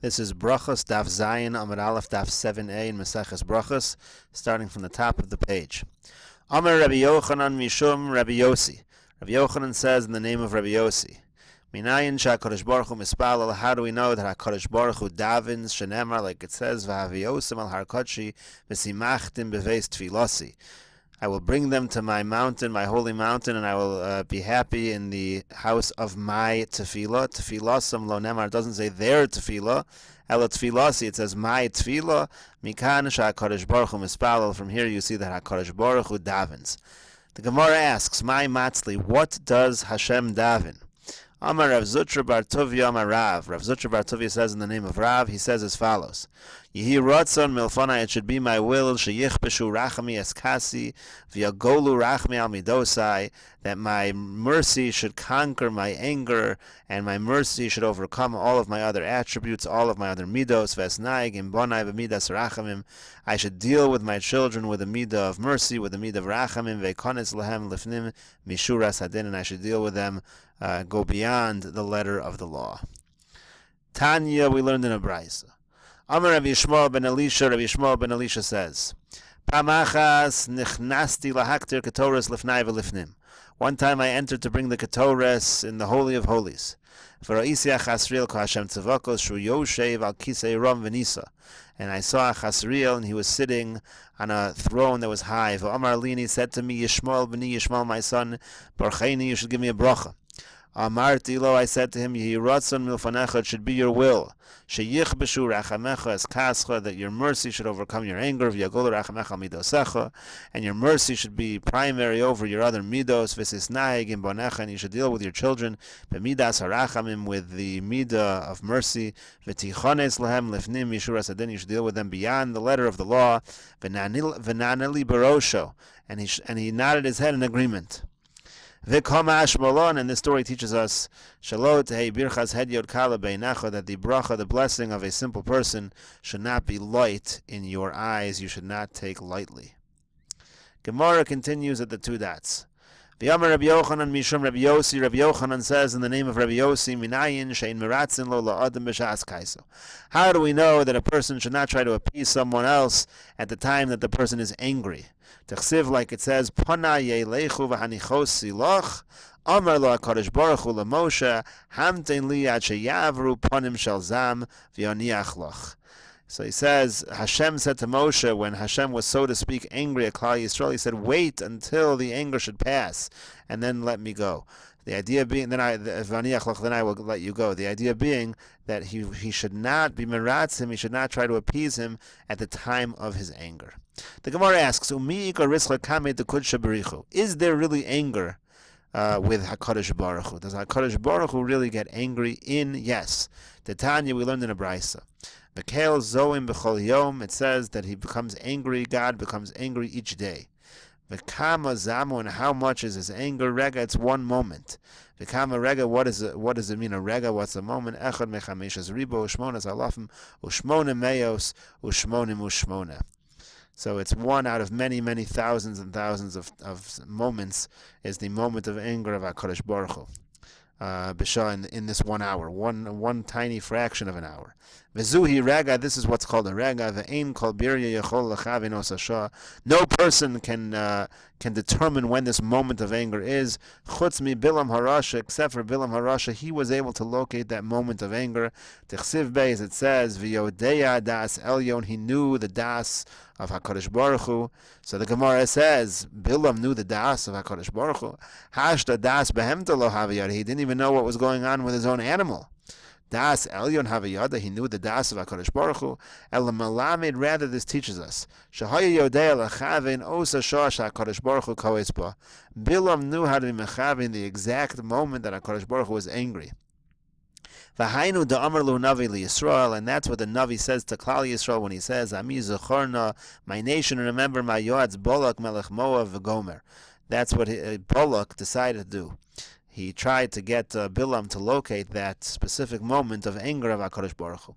This is Berachos Daf Zayin Amud Aleph Daf 7a in Maseches Brachos, starting from the top of the page. Amar Rabbi Yochanan Mishum Rabbi Yossi. Rabbi Yochanan says in the name of Rabbi Yossi, Minayin Sha'Kadosh Baruch Hu Mispalel. How do we know that HaKadosh Baruch Hu davens shenemar, like it says, V'haviyosem al har kodshi v'simachtim beveis tfilasi. I will bring them to my mountain, my holy mountain, and I will be happy in the house of my tefillah. Tefillasam lo nemar, it doesn't say their tefillah. Ela tefillasi, it says my tefillah. Mikan sha'akadosh baruch hu mispalel. From here you see that HaKadosh Baruch Hu davens. The Gemara asks, my matzli, what does Hashem daven? Amar Rav Zutra bar Tovia Amar Rav. Rav Zutra bar Tovia says in the name of Rav, he says as follows: Yehi Ratzon Milfonai, it should be my will, Sheyichbeshu Rachami Eskasi, V'yagolu Rachmi Al Midosai, that my mercy should conquer my anger, and my mercy should overcome all of my other attributes, all of my other midos, Vesnaig, Imbonai, V'midas Rachamim. I should deal with my children with a midah of mercy, with a midah of Rachamim, Ve'kones Lehem Lifnim Mishuras Hadin, and I should deal with them, go beyond the letter of the law. Tanya, we learned in a Braisa. Amar Rabbi Yishmael ben Elisha. Rabbi Yishmael ben Elisha says, Pamachas nichnasti lahaktir ketoras lifnai v'lifnim. One time I entered to bring the ketores in the Holy of Holies. V'ra'isi achasriel ko Hashem tzavakos shu yoshev al kisei ram v'nisa. And I saw Achasriel, and he was sitting on a throne that was high. V'amar lini, said to me, Yishmael b'ni, Yishmael my son, Barcheni, you should give me a bracha. Amarti lo, I said to him, Yehi ratzon milfanecha, it should be your will. Sheyichbeshu rachamecha es kascha, that your mercy should overcome your anger. V'yagol rachamecha midosecha, and your mercy should be primary over your other midos. V'sisnaig imbonecha, and you should deal with your children. B'midas harachamim, with the midah of mercy. V'tichones lehem lifnim mishuras hadin, you should deal with them beyond the letter of the law. V'naneli barosho, and he nodded his head in agreement. And this story teaches us that the bracha, the blessing of a simple person, should not be light in your eyes. You should not take lightly. Gemara continues at the two dots. V'yamar Rabbi Yochanan mishum Rabbi Yossi. Rabbi Yochanan says in the name of Rabbi Yossi, Minayin shein meratzin lo la'adam b'shas kaiso. How do we know that a person should not try to appease someone else at the time that the person is angry? T'chsiv, like it says, Pana yelechu v'hanichos silach, Amar lo HaKadosh Baruch Hu LaMoshe, Hamtein li ad sheyavru panim shel zam v'yoniach loch. So he says, Hashem said to Moshe, when Hashem was, so to speak, angry at Klal Yisrael, he said, wait until the anger should pass, and then let me go. The idea being, then I will let you go. The idea being that he should not be meratzim, he should not try to appease him at the time of his anger. The Gemara asks, is there really anger with HaKadosh Baruch Hu? Does HaKadosh Baruch Hu really get angry in? Yes. The Tanya, we learned in a Braisa. Mekel zoim b'chol yom, it says that he becomes angry, God becomes angry each day. V'kama zamu, and how much is his anger? Rega, it's one moment. V'kama rega, what does it mean, a rega? What's a moment? Echad mechameshes ribo ushmonas alafim ushmona meos ushmonim ushmona. So it's one out of many, many thousands and thousands of moments is the moment of anger of HaKadosh Baruch Hu. B'shah, in this 1 hour, one tiny fraction of an hour. V'zuhi rega, this is what's called a rega. V'ein kol birya yachol l'chavin osasha. No person can determine when this moment of anger is. Chutz mi Bilam Harasha, except for Bilam Harasha, he was able to locate that moment of anger. Tichsiv beis, it says, v'yodeya das elyon, he knew the das of HaKadosh Baruch Hu. So the Gemara says, Bilam knew the das of HaKadosh Baruch Hu. Hashta das behemta lo haviyad, he didn't even know what was going on with his own animal. Das elyon haviyada, he knew the das of HaKadosh Baruch Hu. El malamed, rather this teaches us, Shahaya yodei l'chavein osa shosh HaKadosh Baruch Hu koes ba. Bilam knew how to be mechavein the exact moment that HaKadosh Baruch Hu was angry. V'hainu da'amar lu navi liYisrael, and that's what the Navi says to Klal Yisrael when he says, Ami zechorna, my nation, remember my yoadz Balak melech Moav v'gomer. That's what Balak decided to do. He tried to get Bilam to locate that specific moment of anger of HaKadosh Baruch Hu.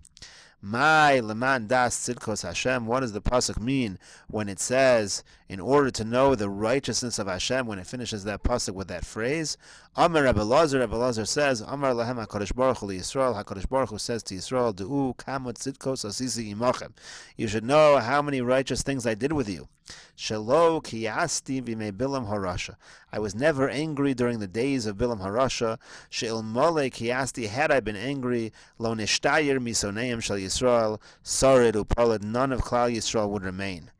My leman das tzidkos Hashem. What does the pasuk mean when it says, in order to know the righteousness of Hashem, when it finishes that pasuk with that phrase? Amar Rebbe Lazar says, Amar lahem HaKadosh Baruch Hu Yisrael. HaKadosh Baruch Hu says to Yisrael, Du'u kamot tzidkos asisi imachem. You should know how many righteous things I did with you. Shelo kiyasti v'mei bilam harasha. I was never angry during the days of bilam harasha. She'il mole kiyasti, had I been angry, lo nishtayir misoneim shel Yisrael, sarid upalad, none of Klal Yisrael would remain.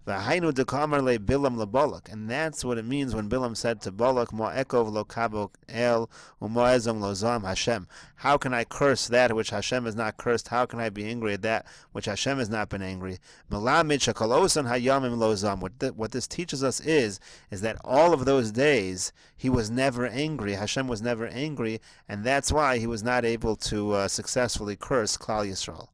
V'hainu dekamar le bilam lebalak, and that's what it means when Bilam said to Balak, Mo'ekov lo kabok el u'mo'ezom lo zam Hashem. How can I curse that which Hashem has not cursed? How can I be angry at that which Hashem has not been angry? Melamid shekol osan hayamim lo zam. What this teaches us is that all of those days he was never angry. Hashem was never angry, and that's why he was not able to successfully curse Klal Yisrael.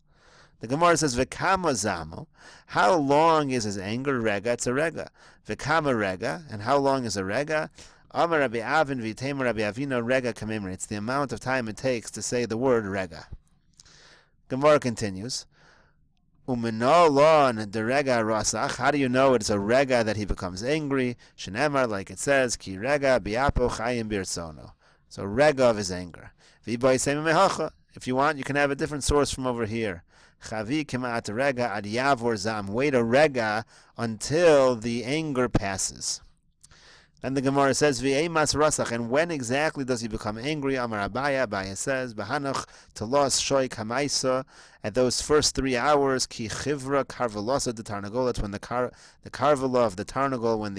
The Gemara says, V'kama zamo, how long is his anger? Rega, it's a rega. V'kama rega, and how long is a rega? Amar Rabbi Avin v'Temer Rabbi Avino rega kamimri. It's the amount of time it takes to say the word rega. Gemara continues, Umino lon de rega rasach. How do you know it's a rega that he becomes angry? Shenemar, like it says, Ki rega biapo chayim birsono. So rega of his anger. V'boy semi mehacha. If you want, you can have a different source from over here. Chavi k'ma'at rega ad yavor zam. Wait a rega until the anger passes. Then the Gemara says, V'eimas rasach. And when exactly does he become angry? Amar Abaya says, B'hanach telos shoy kamaisa. At those first 3 hours, ki chivra karvelosa de tarnagola. When the karvela of the tarnagol, when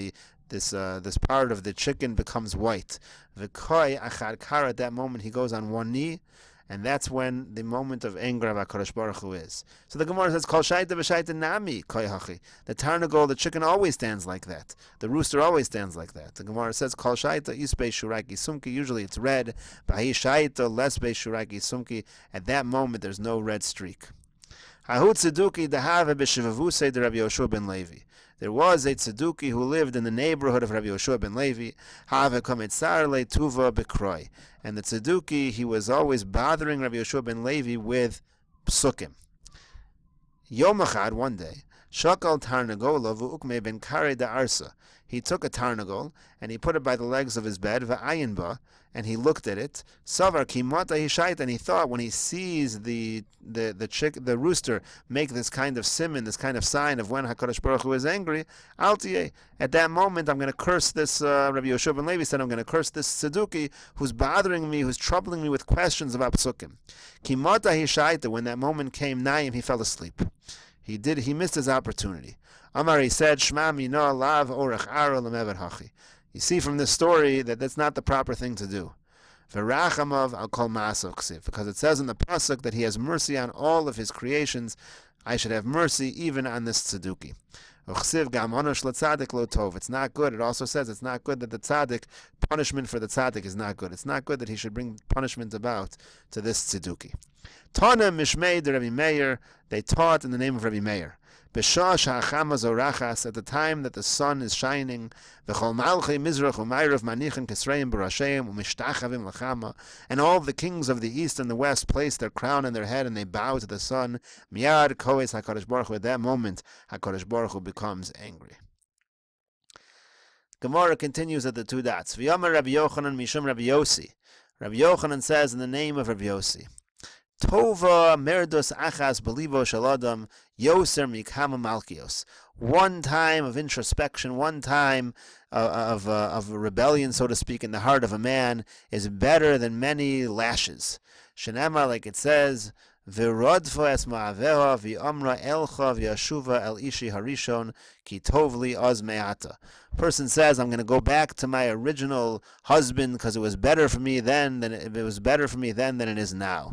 this part of the chicken becomes white. V'koi achad kar. At that moment, he goes on one knee. And that's when the moment of anger of HaKadosh Baruch Hu is. So the Gemara says, Kol shaita v'shaita nami koi hachi. The tarnagol, the chicken, always stands like that. The rooster always stands like that. The Gemara says, Kol shaita isbei shuraki sumki. Usually it's red. B'hi shaita lesbei shuraki sumki. At that moment, there's no red streak. Hahu tzeduki dehave b'shivavusei de Rabbi Yoshua ben Levi. There was a tzeduki who lived in the neighborhood of Rabbi Yoshua ben Levi. Have kometzar le tuva bekroi. And the tzeduki, he was always bothering Rabbi Yoshua ben Levi with psukim. Yom echad, one day, shakal tarnagola v'ukme ben kare da arsa. He took a tarnagol and he put it by the legs of his bed, v'ayin ba, and he looked at it. Savar kimata hishait, and he thought when he sees the rooster make this kind of siman, this kind of sign of when HaKadosh Baruch Hu is angry, altie, at that moment I'm going to curse this, Rabbi Yoshua ben Levi said, I'm going to curse this tzeduki who's bothering me, who's troubling me with questions about psukim. Kimata hishaita, when that moment came, Naim, he fell asleep. He missed his opportunity. Amar, he said, Shma mino lav orach aro lemevet hachi. You see from this story that that's not the proper thing to do. Verachamav al kol ma'aso ksiv, because it says in the pasuk that he has mercy on all of his creations. I should have mercy even on this tzeduki. Uchsiv gam onosh l'tzadik lo tov. It's not good. It also says it's not good that the tzaddik, punishment for the tzaddik is not good. It's not good that he should bring punishment about to this tzeduki. Tana mishmei de Rabbi Meir. They taught in the name of Rabbi Meir. B'shah sha'achama zorachas, at the time that the sun is shining, v'chol malchei mizrach u'mayrav manichim kisreim b'rasheim u'mishtachavim l'chama, and all the kings of the east and the west place their crown on their head and they bow to the sun. Miyad koes HaKadosh Baruch Hu. At that moment, HaKadosh Baruch Hu becomes angry. Gemara continues at the 2 dots. V'yomer Rabbi Yochanan mishum Rabbi Yossi. Rabbi Yochanan says in the name of Rabbi Yossi, Tova merdos achas belivo shaladam yoser mikama malkios. One time of introspection, one time of rebellion, so to speak, in the heart of a man is better than many lashes. Shenema, like it says, v'rodfo es ma'aveha v'amra elcha v'yashuva el ishi harishon ki tovli oz me'ata. Person says, I'm going to go back to my original husband because it was better for me then than it is now.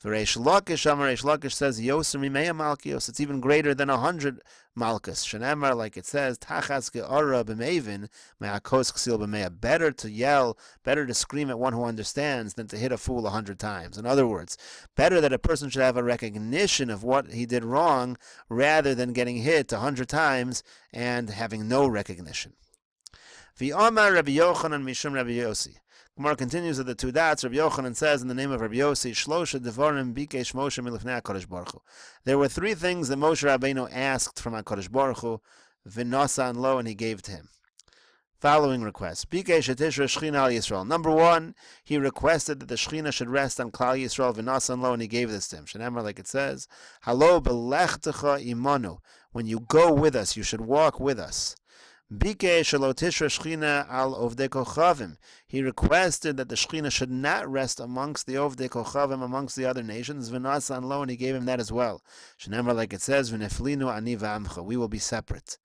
Reish Lakish says, Yoser Mimeya Malkios, it's even greater than 100 Malkus. Shenemar, like it says, Tachas Ge'ara b'mevin, me'akos k'sil b'meya. Better to yell, better to scream at one who understands than to hit a fool 100 times. In other words, better that a person should have a recognition of what he did wrong rather than getting hit 100 times and having no recognition. V'amar Rabbi Yochanan mishum Rabbi Yossi. Gemara continues with the two dots. Rabbi Yochanan says in the name of Rabbi Yossi, Shlosha Devarim Bikesh Moshe Milifnei HaKadosh Baruch Hu. There were three things that Moshe Rabbeinu asked from HaKadosh Baruch Hu, V'nasa and lo, and he gave to him. Following requests. Bikesh Etishra Shechina al Yisrael. Number one, he requested that the Shechina should rest on Klal Yisrael, V'nasa and lo, and he gave this to him. Shenemar, like it says, Halo belechtecha imanu. When you go with us, you should walk with us. Bikesh Shelo Tishra Shechina al Ovdei Kochavim. He requested that the Shechina should not rest amongst the Ovdei Kochavim, amongst the other nations. V'nasa and lo, and he gave him that as well. Shenemar, like it says, V'neflinu ani v'amcha. We will be separate.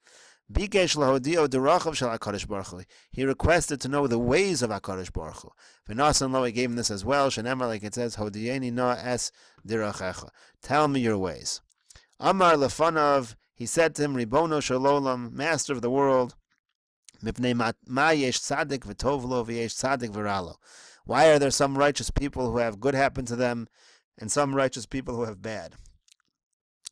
Bikesh lahodio derachov shel HaKadosh Baruch Hu. He requested to know the ways of HaKadosh Baruch Hu. V'nasa and lo, he gave him this as well. Shenemar, like it says, Hodieni no es dirachecha. Tell me your ways. Amar lefanav, he said to him, Ribono shalolam, Master of the world, Mipnei ma yesh tzadik v'tov lo v'yesh tzadik v'ralo. Why are there some righteous people who have good happen to them, and some righteous people who have bad?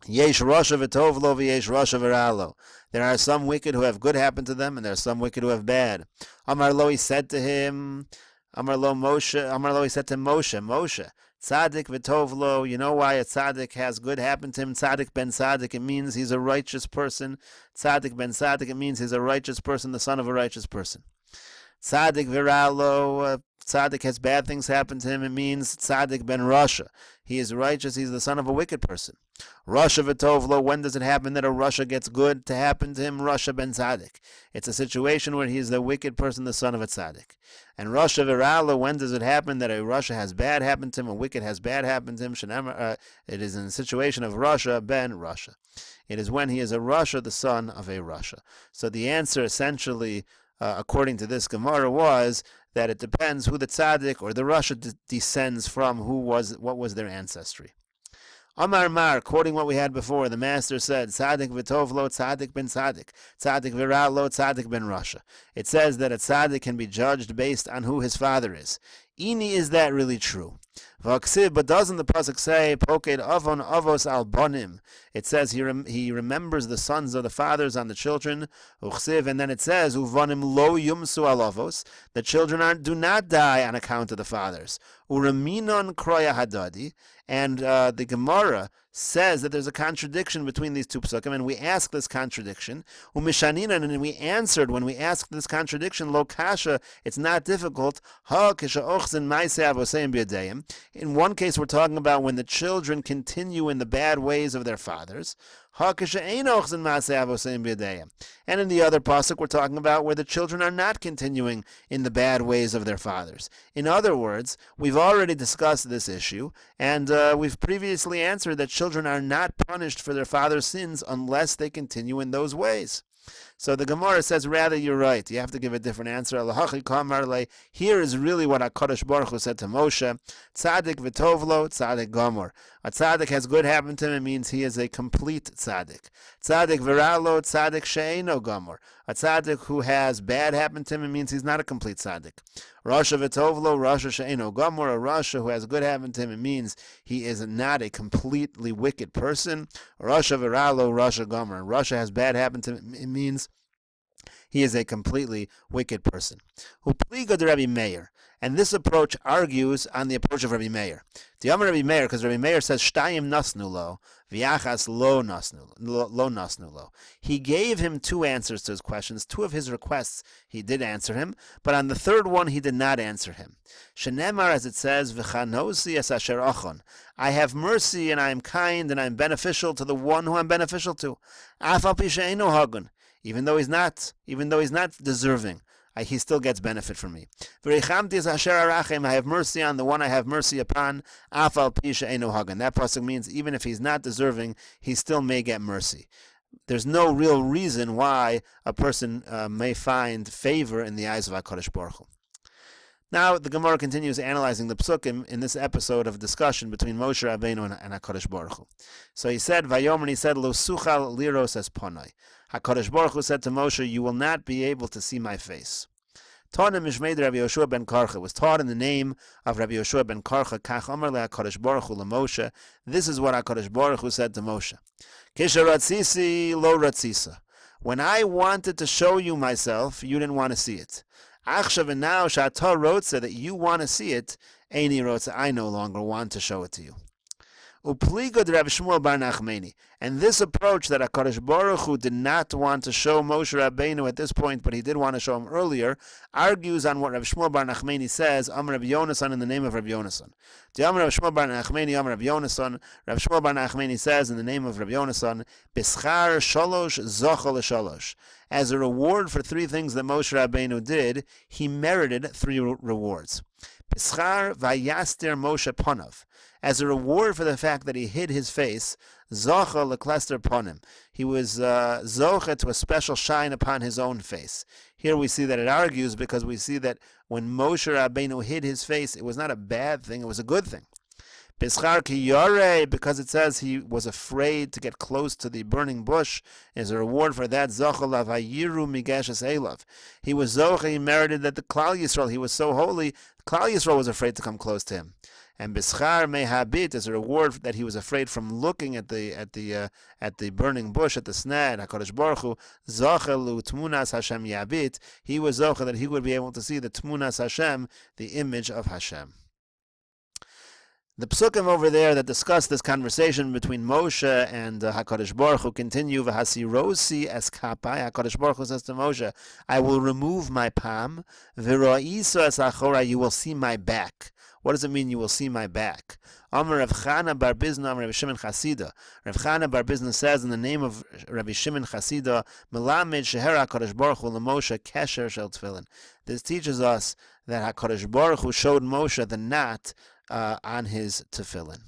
Yesh rasha v'tov lo v'yesh rasha v'ralo. There are some wicked who have good happen to them, and there are some wicked who have bad. Amar lo, he said to him, Amar lo he said to Moshe, Tzaddik v'tov lo, you know why a tzaddik has good happen to him? Tzaddik ben tzaddik, it means he's a righteous person. Tzaddik ben tzaddik, it means he's a righteous person, the son of a righteous person. Tzaddik viralo, tzaddik has bad things happen to him, it means tzaddik ben rasha. He is righteous, he's the son of a wicked person. Rasha v'tov lo, when does it happen that a rasha gets good to happen to him? Rasha ben tzaddik. It's a situation where he is the wicked person, the son of a tzaddik. And rasha viralo, when does it happen that a rasha has bad happen to him, a wicked has bad happen to him? It is in the situation of rasha ben rasha. It is when he is a rasha, the son of a rasha. So the answer essentially, according to this Gemara, was that it depends who the tzaddik or the rasha descends from, what was their ancestry. Amar Mar, quoting what we had before, the master said, Tzaddik v'tov lo, tzaddik ben tzaddik, tzaddik v'ra lo, tzaddik ben rasha. It says that a tzaddik can be judged based on who his father is. Ini, is that really true? V'aksiv, but doesn't the pasuk say, Poked avon avos al bonim? It says he remembers the sons of the fathers on the children. Uksiv, and then it says, Uvonim lo yumsu al avos. The children do not die on account of the fathers. Uraminon kroya hadadi. And the Gemara says that there's a contradiction between these two psukim, and we ask this contradiction. Umishaninan, and we answered when we asked this contradiction, lo kasha, it's not difficult. Ha kisha ochzin ma'aseh avoseim b'yadeim. In one case, we're talking about when the children continue in the bad ways of their fathers. Ha kisha ein ochzin ma'aseh avoseim b'yadeim. And in the other pasuk, we're talking about where the children are not continuing in the bad ways of their fathers. In other words, we've already discussed this issue, and we've previously answered that children are not punished for their father's sins unless they continue in those ways. So the Gemara says, rather, you're right. You have to give a different answer. Here is really what HaKadosh Baruch Hu said to Moshe. Tzaddik v'tovlo, tzaddik gomor. A tzaddik has good happen to him, it means he is a complete tzaddik. Tzaddik v'ralo, tzaddik she'eino gomor. A tzaddik who has bad happen to him, it means he's not a complete tzaddik. Rasha v'tovlo, rasha she'eino gomor. A rasha who has good happen to him, it means he is not a completely wicked person. Rasha v'ralo, rasha gomor. Rasha has bad happen to him, it means he is a completely wicked person. Upliga de Rabbi Meir. And this approach argues on the approach of Rabbi Meir. The Amar Rabbi Meir, because Rabbi Meir says, Shtayim nasnu lo, v'yachas lo nasnu lo. He gave him two answers to his questions. Two of his requests he did answer him, but on the third one he did not answer him. Shenemar, as it says, v'chanosi es asher achon. I have mercy and I am kind and I am beneficial to the one who I am beneficial to. Af al pi she'eino hagun. Even though he's not deserving, he still gets benefit from me. I have mercy on the one I have mercy upon. That pasuk means even if he's not deserving, he still may get mercy. There's no real reason why a person may find favor in the eyes of HaKadosh Baruch Hu. Now the Gemara continues analyzing the psukim in this episode of discussion between Moshe Rabbeinu and HaKadosh Baruch Hu. So he said, Vayomer, he said, Lo suchal liros es ponai. HaKadosh Baruch Hu said to Moshe, you will not be able to see my face. Tanim Mishmeid Rabbi Yoshua ben Karcha was taught in the name of Rabbi Yoshua ben Karcha. Kach Amar le HaKadosh Baruch Hu leMoshe. This is what HaKadosh Baruch Hu said to Moshe. Kisha ratzisi lo ratzisa. When I wanted to show you myself, you didn't want to see it. Achshav, and now Shata Rotza, that you want to see it, Eini Rotza, I no longer want to show it to you. Upligod Rav Shmuel bar Nachmani. And this approach that HaKadosh Baruch Hu did not want to show Moshe Rabbeinu at this point, but he did want to show him earlier, argues on what Rav Shmuel bar Nachmani says, Amar Rav Yonasan, in the name of Rav Yonasan. The Amar Rav Shmuel bar Nachmani, Amar Rav Yonasan, Rav Shmuel bar Nachmani says in the name of Rav Yonasan, Bischar Shalosh Zochel Shalosh. As a reward for 3 things that Moshe Rabbeinu did, he merited 3 rewards. Bischar Vayaster Moshe Panav. As a reward for the fact that he hid his face, Zocha leklester ponim. He was Zocha to a special shine upon his own face. Here we see that it argues because we see that when Moshe Rabbeinu hid his face, it was not a bad thing, it was a good thing. Bischar ki yore, because it says he was afraid to get close to the burning bush, as a reward for that, Zocha lavayiru migeshes elav. He was Zocha, he merited that the Klal Yisrael, he was so holy, Klal Yisrael was afraid to come close to him. And Bischar mehabit, as a reward that he was afraid from looking at the burning bush, at the sneh, HaKadosh Baruch Hu, Zochelu Tmunas Hashem Yabit, he was Zocha that he would be able to see the Tmunas Hashem, the image of Hashem. The psukim over there that discuss this conversation between Moshe and HaKadosh Baruch Hu continue, V'hasirosi es kapai, HaKadosh Baruch Hu says to Moshe, I will remove my palm, v'ro'iso es achora, you will see my back. What does it mean, you will see my back? Amar Rav Chana bar Bizna, Amar Rabbi Shimon Chasida. Rav Chana bar Bizna says in the name of Rabbi Shimon Chasida, Melamed sheher HaKadosh Baruch Hu l'Moshe kesher shel tefillin. This teaches us that HaKadosh Baruch Hu showed Moshe the knot on his tefillin.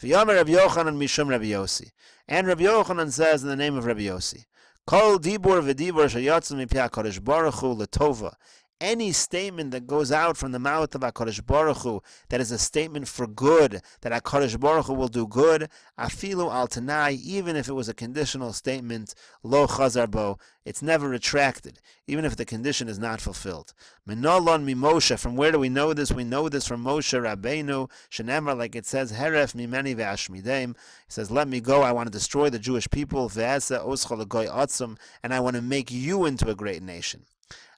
V'yomer Rabbi Yochanan mishum Rabbi Yossi. And Rabbi Yochanan says in the name of Rabbi Yossi, Kol dibur v'dibur sheyotzu mipi HaKadosh Baruch Hu l'tova. Any statement that goes out from the mouth of HaKadosh Baruch Hu that is a statement for good, that HaKadosh Baruch Hu will do good, afilu al tanai, even if it was a conditional statement, lo chazar bo, it's never retracted, even if the condition is not fulfilled. Menolon mi Moshe, from where do we know this? We know this from Moshe Rabbeinu, shenemar, like it says, heref mimeni ve'ashmideim, he says, let me go, I want to destroy the Jewish people, ve'asa oschol goy atzum, and I want to make you into a great nation.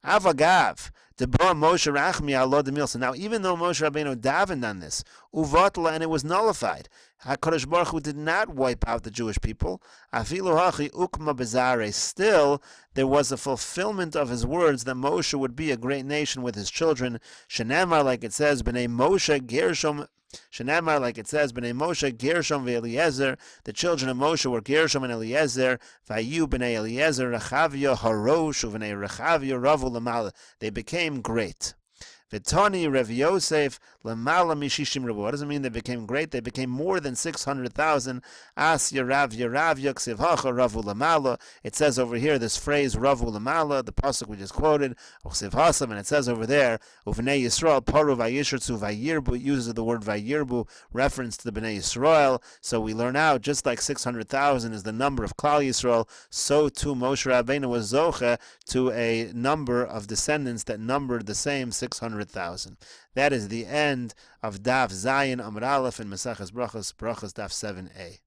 Avagav, Debra Moshe Rachmi Allah Demil. So now, even though Moshe Rabbeinu davened on this, Uvatla, and it was nullified, HaKadosh Baruch Hu did not wipe out the Jewish people. Afilu hachi ukma bezare. Still, there was a fulfillment of his words that Moshe would be a great nation with his children. Shenemar, like it says, B'nei Moshe Gershom. Shenamar, like it says, B'nei Moshe, Gershom ve'Eliezer, the children of Moshe were Gershom and Eliezer, Vayu b'nei Eliezer, Rechavia Harosh, u'v'nei Rechavia Ravu Lamala. They became great. V'tani Rav Yosef Lamala Mishishim Rabu. What does it mean they became great? They became more than 600,000. As Yarav Ksiv Hacha Ravu Lamala. It says over here this phrase Ravu Lamala, the pasuk we just quoted, Ksiv Hasam, and it says over there Uvnei Yisrael Paru Vayishritzu Vayirbu. It uses the word Vayirbu, reference to the Bnei Yisrael. So we learn out just like 600,000 is the number of Klal Yisrael, so too Moshe Rabbeinu was Zoche to a number of descendants that numbered the same 600,000. That is the end of Daf Zayin Amar Aleph in Maseches Brachos, Berachos Daf 7a.